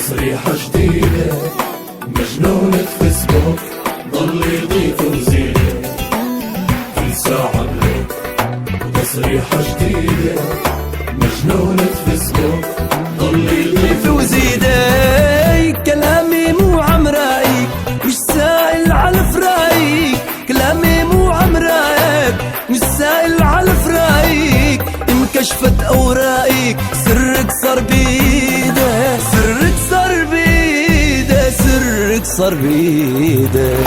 تصريحة جديدة مجنونة فيسبوك، ضل يضيف وزيدة كل ساعة بلوك. وتصريحة جديدة مجنونة فيسبوك، ضل يضيف وزيدة كلامي مو عم رايك، مش سائل على فرايك. كلامي مو عم رايك، مش سائل على فرايك. انكشفت اوراقك، سرك صار بيده، سرك صار بيده، سرك صار بيده.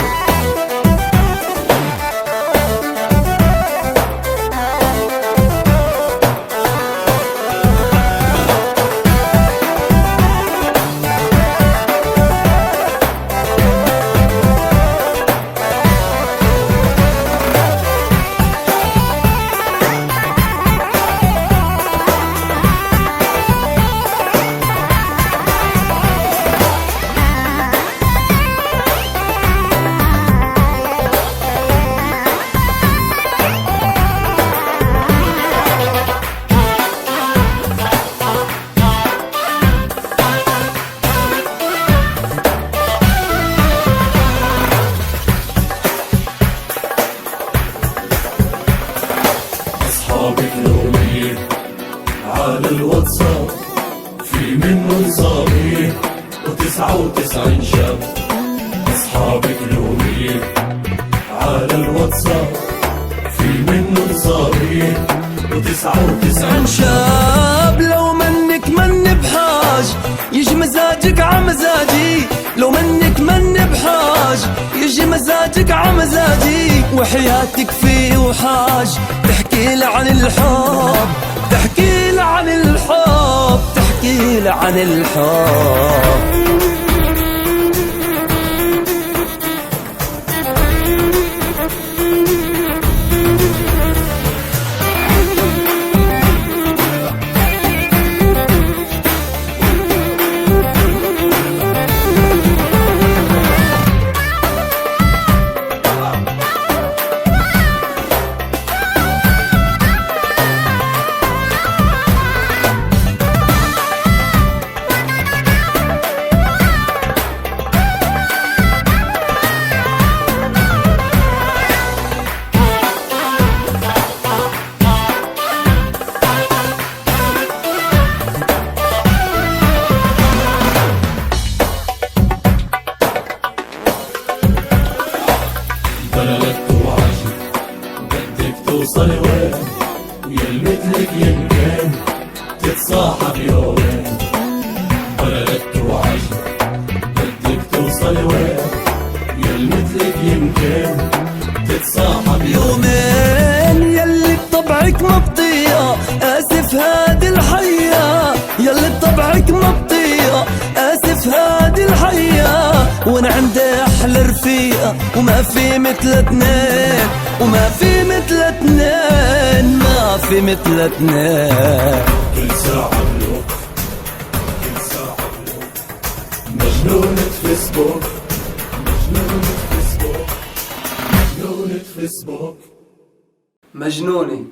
أصحابك لومين على الواتساب، في منهم صابين و99 شاب. أصحابك لومين على الواتساب، في منهم صابين و99 شاب. لو منك من بحاج يجي مزاجك عمزاجي، لو منك من بحاج يجي مزاجك عمزاجي. وحياتك في وحاج تحكي لي عن الحب، تحكي لي عن الحب، تحكي لي عن الحب. بلدك وعجب بدك توصلي وين، ويا مثلك يمكن تتصاحب يومين. بلدك وعجب بدك توصلي وين، ويا مثلك يمكن تتصاحب يومين. يلي بطبعك مبطيئة آسف هادي الحياة، يلي بطبعك مبطيئة آسف هادي الحياة. وانا عندي احلى رفيقة وما في مثل اثنين، وما في مثل اثنين، ما في مثل اثنين. كل ساعة بلوك، كل ساعة بلوك. مجنونة فيسبوك، مجنونة فيسبوك، مجنونة فيسبوك. مجنونة